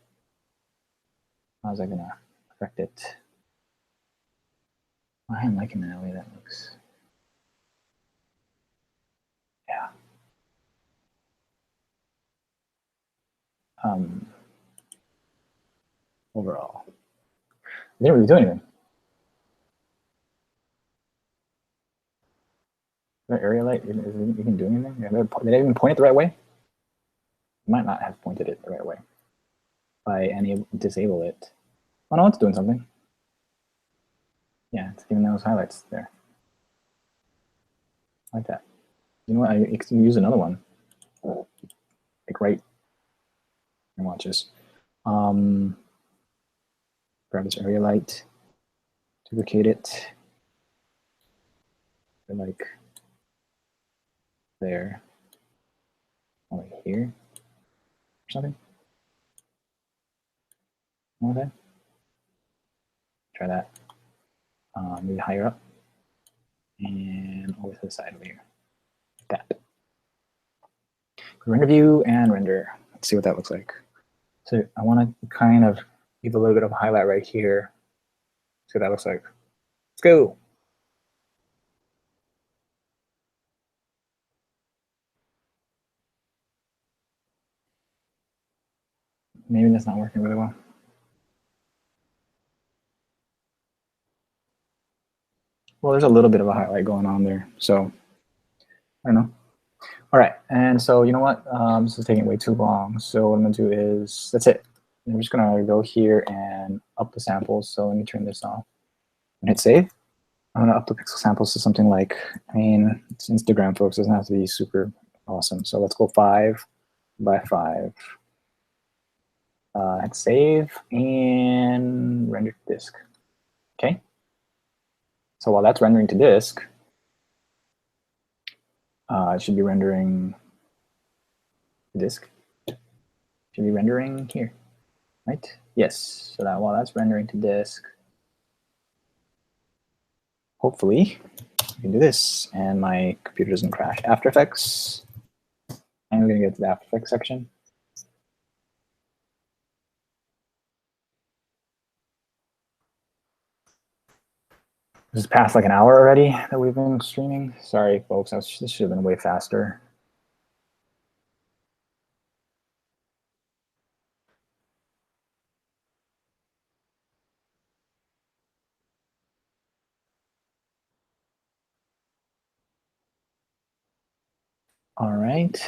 A: How's that gonna affect it? I am liking the way that looks. Yeah. Overall, they didn't really do anything. That area light, you can do anything? Yeah, did they even point it the right way? Might not have pointed it the right way. If I disable it. Oh no, it's doing something. Yeah, it's giving those highlights there. Like that. You know what? I can use another one. Like right. And watch this. Grab this area light, duplicate it. Like there. Over here. Or something. Okay. Try that. Maybe higher up. And over to the side over here. Like that. Render view and render. Let's see what that looks like. So I want to kind of give a little bit of a highlight right here. See what that looks like. Let's go. Maybe that's not working really well. Well, there's a little bit of a highlight going on there. So I don't know. All right, and so you know what? This is taking way too long. So what I'm gonna do is, that's it. I'm just gonna go here and up the samples. So let me turn this off and hit save. I'm gonna up the pixel samples to something like, I mean, it's Instagram, folks. It doesn't have to be super awesome. So let's go 5 by 5. Hit save and render to disk. Okay. So while that's rendering to disk, it should be rendering the disk. Should be rendering here, right? Yes. So that while that's rendering to disk, hopefully I can do this and my computer doesn't crash. After Effects, and we're gonna get to the After Effects section. This is past like an hour already that we've been streaming. Sorry, folks. This should have been way faster. All right.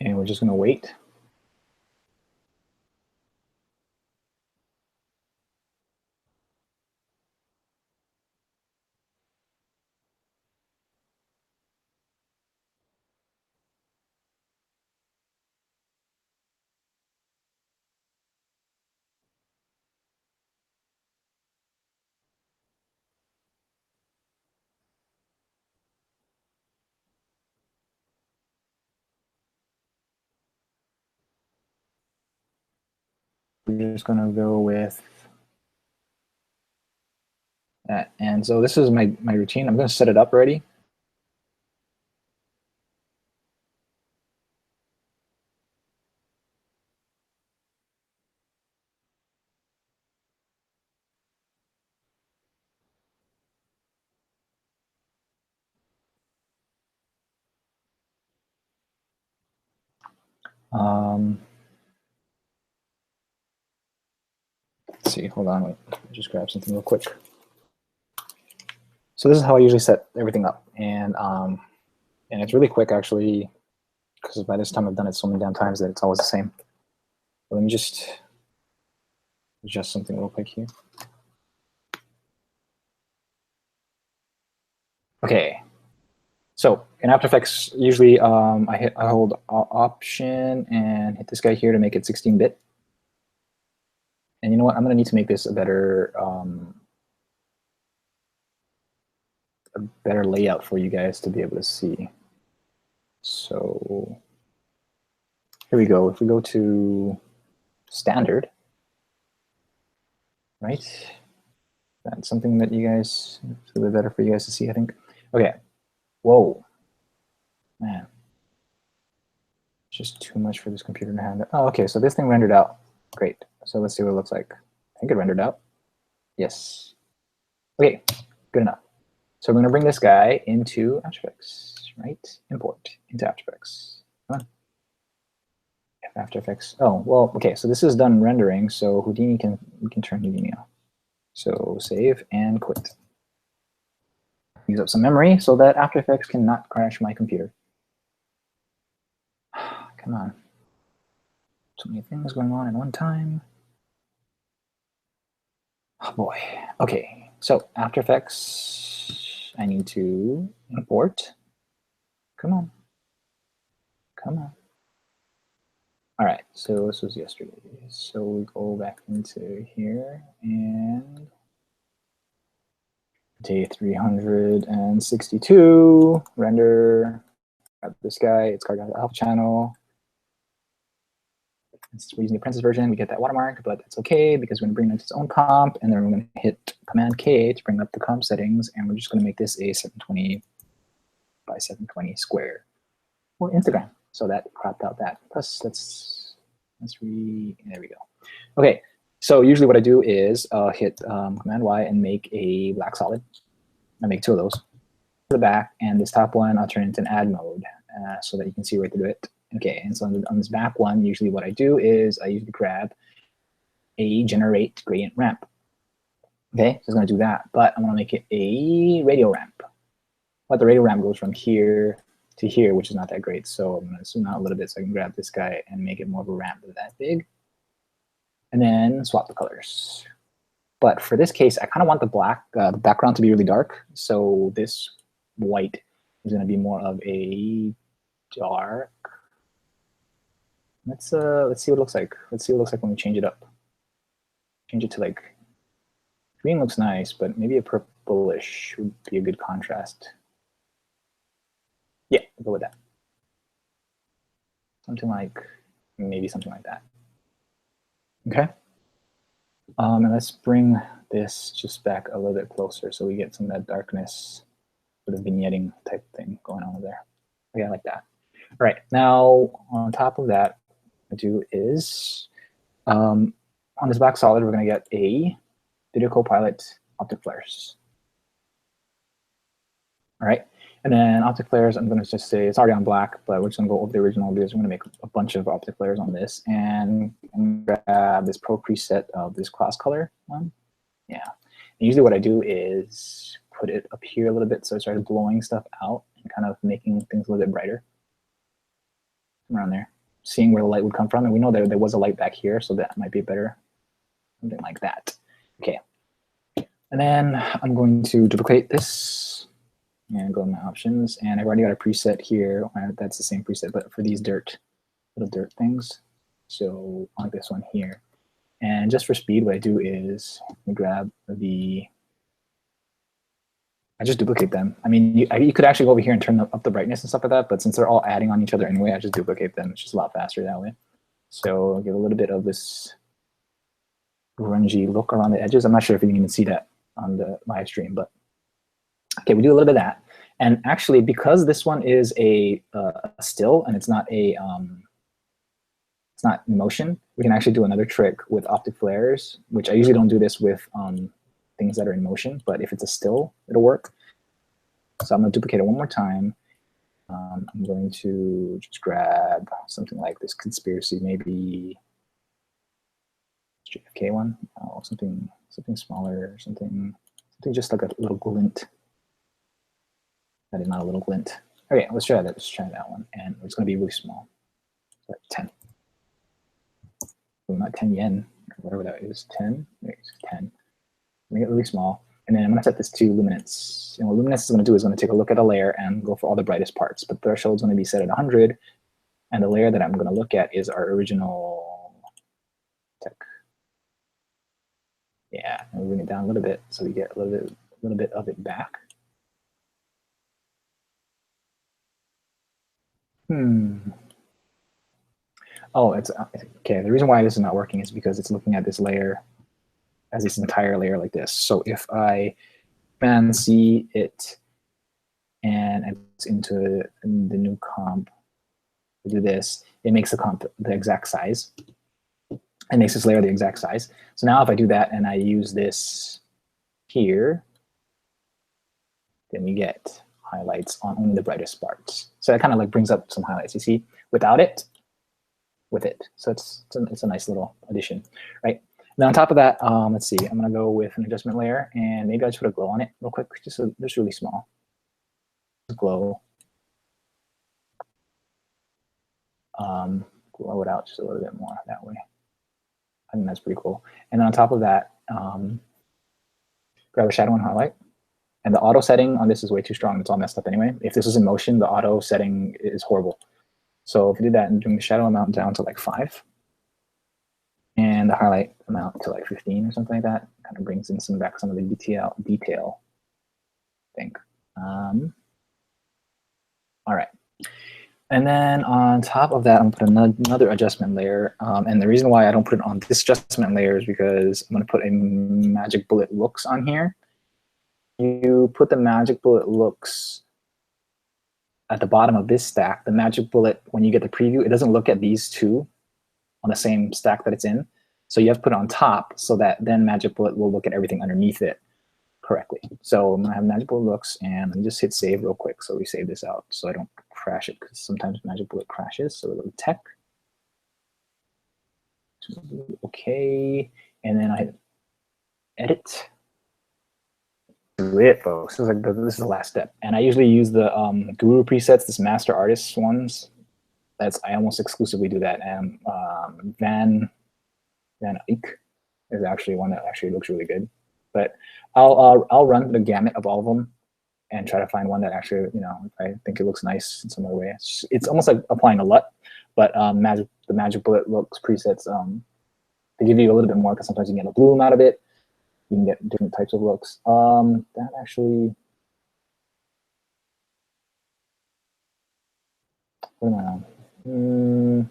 A: And we're just going to wait. We're just going to go with that. And so this is my routine. I'm going to set it up already. Let's see. Hold on. Wait. Just grab something real quick. So this is how I usually set everything up. And it's really quick, actually, because by this time I've done it so many damn times that it's always the same. But let me just adjust something real quick here. Okay. So in After Effects, usually I hold Option and hit this guy here to make it 16-bit. And you know what? I'm going to need to make this a better layout for you guys to be able to see. So here we go. If we go to Standard, right? That's something that you guys, it's a little bit better for you guys to see, I think. Okay. Whoa. Man. Just too much for this computer to handle. Oh, okay. So this thing rendered out. Great. So let's see what it looks like. I think it rendered out. Yes. Okay. Good enough. So we're going to bring this guy into After Effects, right? Import into After Effects. Come on. After Effects. Oh, well, okay. So this is done rendering. So we can turn Houdini off. So save and quit. Use up some memory so that After Effects cannot crash my computer. Come on. So many things going on at one time. Oh boy. Okay. So After Effects, I need to import. Come on. Come on. All right. So this was yesterday. So we go back into here and day 362 render. Grab this guy. It's called the alpha channel. We're using the Princess version. We get that watermark, but it's okay because we're going to bring it to its own comp, and then we're going to hit Command K to bring up the comp settings, and we're just going to make this a 720 by 720 square for Instagram. So that cropped out that. Plus, there we go. Okay, so usually what I do is hit Command Y and make a black solid. I make two of those. The back, and this top one I'll turn into an add mode so that you can see right through it. Okay, and so on this back one, usually what I do is I usually grab a generate gradient ramp. Okay, so it's going to do that, but I want to make it a radial ramp. But the radial ramp goes from here to here, which is not that great. So I'm going to zoom out a little bit so I can grab this guy and make it more of a ramp that big. And then swap the colors. But for this case, I kind of want the background to be really dark. So this white is going to be more of a dark. Let's see what it looks like. Let's see what it looks like when we change it up. Change it to like green looks nice, but maybe a purplish would be a good contrast. Yeah, we'll go with that. Something like, maybe something like that. Okay. And let's bring this just back a little bit closer so we get some of that darkness, sort of vignetting type thing going on over there. Okay, I like that. All right, now on top of that, what I do is, on this black solid, we're gonna get a Video Copilot optic flares. All right, and then optic flares, I'm gonna just say, it's already on black, but we're just gonna go over the original because we're gonna make a bunch of optic flares on this, and grab this pro preset of this cross color one. Yeah, and usually what I do is put it up here a little bit so it starts blowing stuff out and kind of making things a little bit brighter. Around there, seeing where the light would come from, and we know that there was a light back here, so that might be better, something like that. Okay, and then I'm going to duplicate this and go to my options, and I've already got a preset here. That's the same preset, but for these little dirt things. So on this one here, and just for speed, what I do is I grab I just duplicate them. I mean, you could actually go over here and turn up the brightness and stuff like that, but since they're all adding on each other anyway, I just duplicate them. It's just a lot faster that way. So I'll give a little bit of this grungy look around the edges. I'm not sure if you can even see that on the live stream, but okay, we do a little bit of that. And actually, because this one is a still and it's not in motion, we can actually do another trick with optic flares, which I usually don't do this with things that are in motion, but if it's a still, it'll work. So I'm gonna duplicate it one more time. I'm going to just grab something like this conspiracy, maybe JFK one, something smaller, something just like a little glint. That is not a little glint. Okay, let's try that. Let's try that one, and it's going to be really small. So 10. Well, not 10 yen, or whatever that is. 10. There it is, 10. Make it really small, and then I'm going to set this to luminance. And what luminance is going to do is going to take a look at a layer and go for all the brightest parts. But threshold is going to be set at 100, and the layer that I'm going to look at is our original tech. Yeah, and we bring it down a little bit so we get a little bit of it back. Oh, it's okay. The reason why this is not working is because it's looking at this layer as this entire layer like this. So if I can see it and it's into the new comp, we do this, it makes the comp the exact size. It makes this layer the exact size. So now if I do that and I use this here, then we get highlights on only the brightest parts. So that kind of like brings up some highlights. You see, without it, with it. So it's a nice little addition, right? Now on top of that, let's see, I'm gonna go with an adjustment layer, and maybe I'll just put a glow on it real quick, just really small. Glow. Glow it out just a little bit more that way. I think that's pretty cool. And then on top of that, grab a shadow and highlight. And the auto setting on this is way too strong. It's all messed up anyway. If this was in motion, the auto setting is horrible. So if we do that and bring the shadow amount down to like 5, and the highlight amount to like 15 or something like that, kind of brings in some of the detail. I think. All right. And then on top of that, I'm going to put another adjustment layer. And the reason why I don't put it on this adjustment layer is because I'm going to put a magic bullet looks on here. You put the magic bullet looks at the bottom of this stack. The magic bullet, when you get the preview, it doesn't look at these two on the same stack that it's in. So you have to put it on top so that then magic bullet will look at everything underneath it correctly. So I'm going to have magic bullet looks, and let me just hit save real quick so we save this out so I don't crash it, because sometimes magic bullet crashes. So we'll go to tech. Okay, and then I edit. It, folks. This is the last step, and I usually use the Guru presets, this master artist ones. I almost exclusively do that. And Van Eyck, is actually one that actually looks really good. But I'll run the gamut of all of them and try to find one that actually, you know, if I think it looks nice in some other way. It's almost like applying a LUT, but the Magic Bullet looks presets, they give you a little bit more because sometimes you can get a bloom out of it. You can get different types of looks. That actually, what am I on?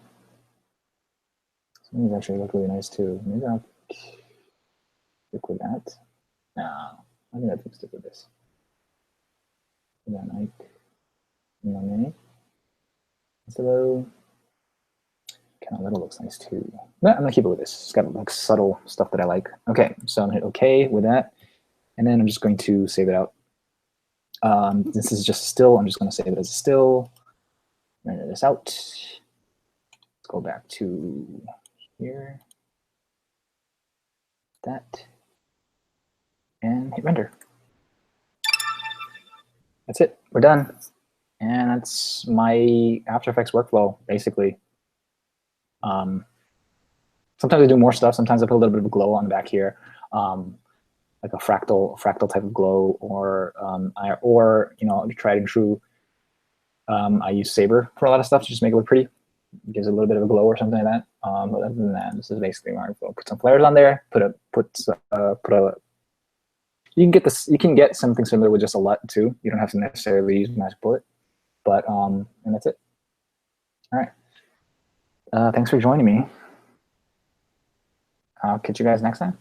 A: Some of these actually look really nice too. Maybe I'll stick with that. No, I think I'll stick with this. Yeah, Nike. Money. Hello. Kind of little looks nice too. No, I'm gonna keep it with this. It's got like subtle stuff that I like. Okay, so I'm gonna hit OK with that, and then I'm just going to save it out. This is just still. I'm just gonna save it as a still. Render this out. Let's go back to here. That, and hit render. That's it. We're done. And that's my After Effects workflow, basically. Sometimes I do more stuff. Sometimes I put a little bit of a glow on the back here, like a fractal type of glow, or you know, tried and true. I use Saber for a lot of stuff to just make it look pretty. It gives it a little bit of a glow or something like that. But other than that, this is basically my workflow. Put some flares on there. Put a. You can get this. You can get something similar with just a LUT too. You don't have to necessarily use Magic Bullet, but and that's it. All right. Thanks for joining me. I'll catch you guys next time.